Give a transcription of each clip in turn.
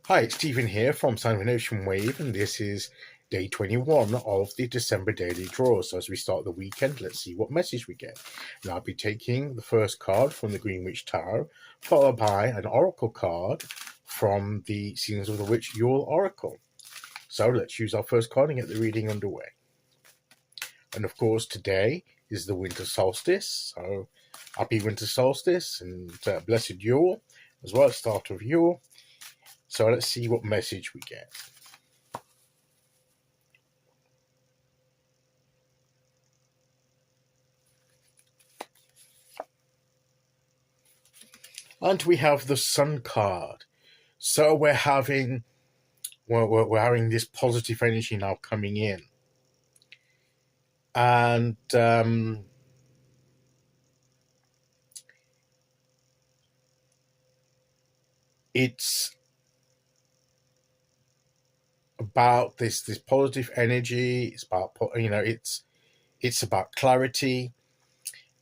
Hi, it's Stephen here from Sound of an Ocean Wave, and this is day 21 of the December daily draw. So, as we start the weekend, let's see what message we get. And I'll be taking the first card from the Greenwich Tarot, followed by an oracle card from the Seasons of the Witch Yule Oracle. So, let's use our first card and get the reading underway. And of course, today is the winter solstice. So, happy winter solstice and blessed Yule as well, start of Yule. So let's see what message we get. And we have the Sun card. So we're having this positive energy now coming in. And it's about this positive energy. It's about, it's about clarity.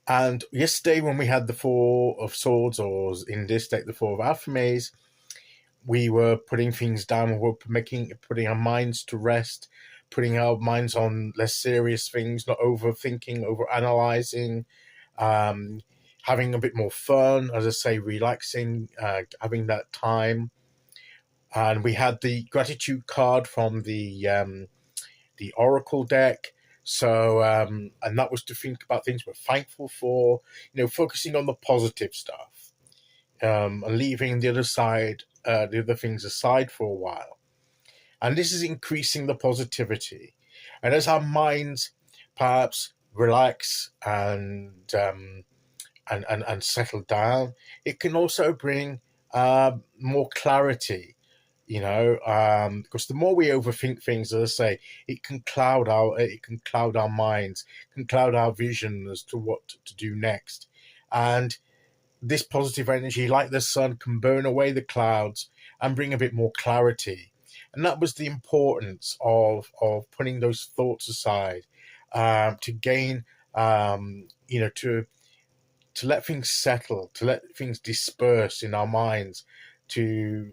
And yesterday when we had the Four of Swords, or in this deck, the Four of Alphemes, we were putting things down. We were putting our minds to rest, putting our minds on less serious things, not overthinking, overanalyzing, having a bit more fun, as I say, relaxing, having that time. And we had the gratitude card from the Oracle deck. So, and that was to think about things we're thankful for, focusing on the positive stuff, and leaving the other things aside for a while. And this is increasing the positivity. And as our minds perhaps relax and settle down, it can also bring more clarity. Because the more we overthink things, as I say, it can cloud our minds, can cloud our vision as to what to do next. And this positive energy, like the sun, can burn away the clouds and bring a bit more clarity. And that was the importance of putting those thoughts aside, to gain, to let things settle, to let things disperse in our minds,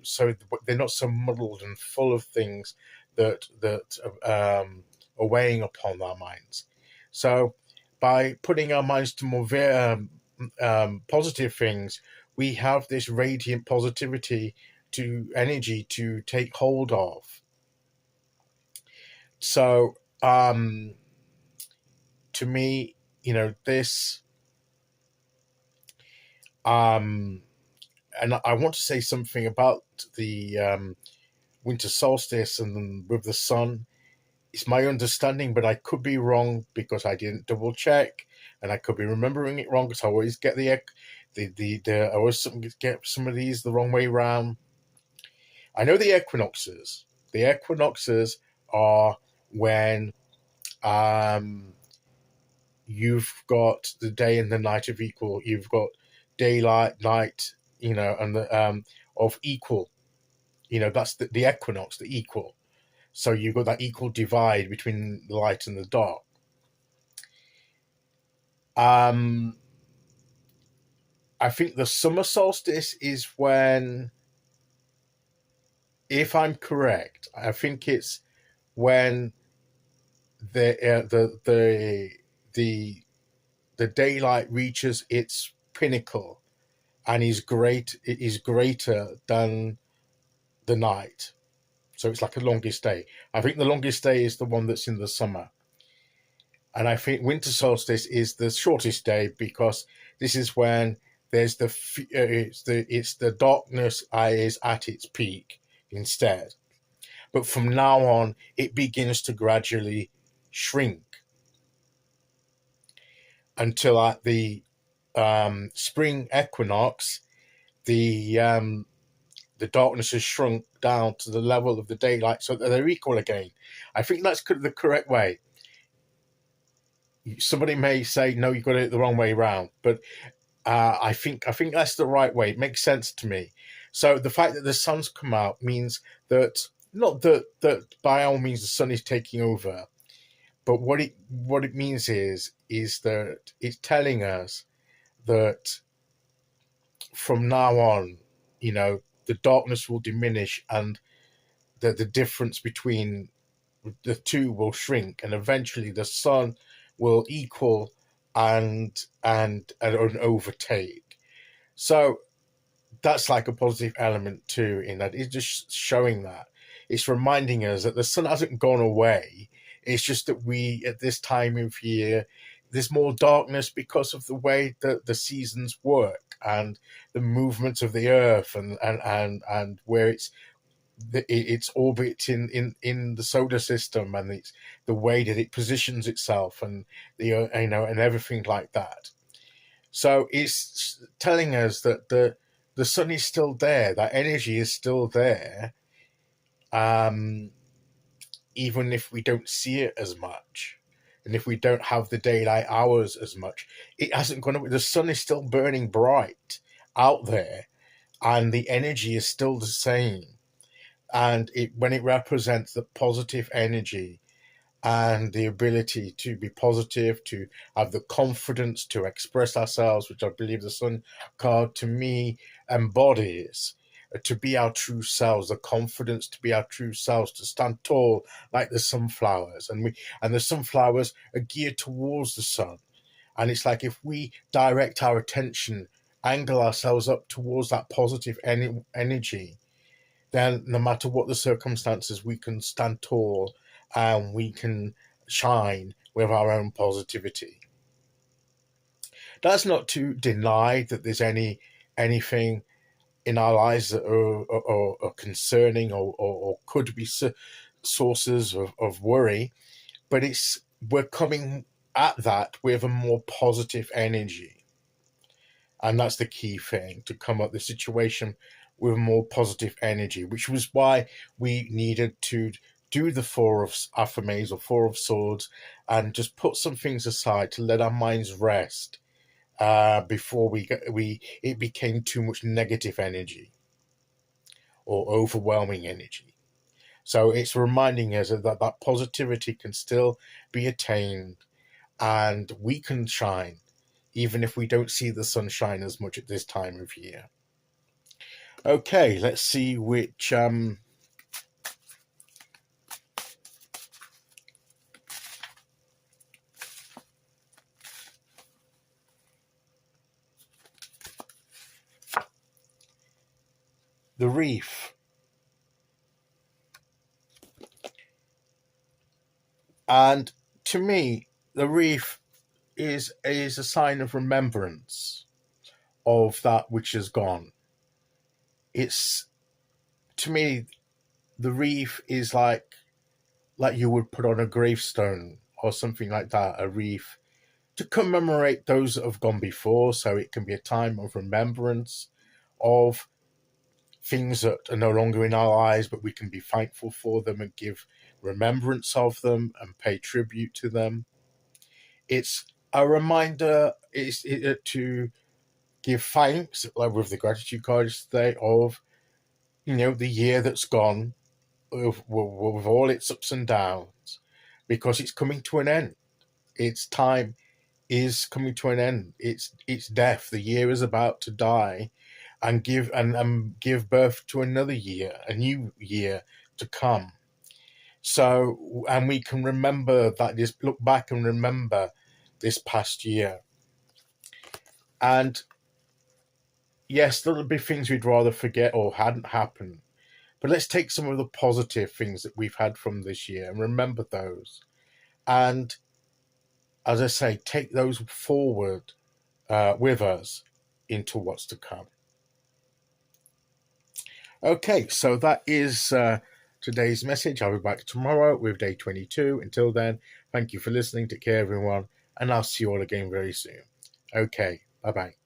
so they're not so muddled and full of things that are weighing upon our minds. So by putting our minds to more positive things, we have this radiant positivity to energy to take hold of. So to me, this and I want to say something about the winter solstice and with the sun. It's my understanding, but I could be wrong because I didn't double check, and I could be remembering it wrong because I always get I always get some of these the wrong way round. I know the equinoxes. The equinoxes are when you've got the day and the night of equal. You've got daylight, night, and the of equal. That's the equinox, the equal. So you've got that equal divide between the light and the dark. I think the summer solstice is when, if I'm correct, I think it's when the daylight reaches its pinnacle and it is greater than the night. So it's like a longest day. I think the longest day is the one that's in the summer. And I think winter solstice is the shortest day because this is when there's it's the darkness is at its peak instead. But from now on, it begins to gradually shrink until at the spring equinox, the darkness has shrunk down to the level of the daylight, so that they're equal again. I think that's the correct way. Somebody may say, no, you got it the wrong way around, but I think that's the right way. It makes sense to me. So the fact that the sun's come out means that, not that by all means the sun is taking over, but what it means is that it's telling us that from now on, the darkness will diminish, and the difference between the two will shrink, and eventually the sun will equal and overtake. So that's like a positive element too, in that it's just showing that it's reminding us that the sun hasn't gone away. It's just that we, at this time of year, there's more darkness because of the way that the seasons work and the movements of the earth, and where its orbit in the solar system, and it's the way that it positions itself, and and everything like that. So it's telling us that the sun is still there, that energy is still there, um, even if we don't see it as much, and if we don't have the daylight hours as much. It hasn't gone away. The sun is still burning bright out there, and the energy is still the same. And when it represents the positive energy and the ability to be positive, to have the confidence to express ourselves, which I believe the Sun card to me embodies, to be our true selves, the confidence to be our true selves, to stand tall like the sunflowers, and the sunflowers are geared towards the sun. And it's like, if we direct our attention, angle ourselves up towards that positive energy, then no matter what the circumstances, we can stand tall and we can shine with our own positivity. That's not to deny that there's anything in our lives that are concerning, or could be sources of worry, but we're coming at that with a more positive energy. And that's the key thing, to come at the situation with more positive energy, which was why we needed to do the Four of Affirmations, or Four of Swords, and just put some things aside to let our minds rest, before it became too much negative energy or overwhelming energy. So it's reminding us that positivity can still be attained, and we can shine even if we don't see the sunshine as much at this time of year. Okay, let's see which the reef. And to me, the reef is a sign of remembrance of that which is gone. It's, to me, the reef is like you would put on a gravestone or something like that, a reef, to commemorate those that have gone before. So it can be a time of remembrance of things that are no longer in our lives, but we can be thankful for them and give remembrance of them and pay tribute to them. It's a reminder to give thanks, like with the gratitude card today, of the year that's gone, with all its ups and downs, because it's coming to an end. Its time is coming to an end. It's death. The year is about to die, and give birth to another year, a new year to come. So, and we can remember that, just look back and remember this past year. And yes, there'll be things we'd rather forget or hadn't happened, but let's take some of the positive things that we've had from this year and remember those. And as I say, take those forward with us into what's to come. Okay, so that is today's message. I'll be back tomorrow with day 22. Until then, thank you for listening. Take care, everyone, and I'll see you all again very soon. Okay, bye-bye.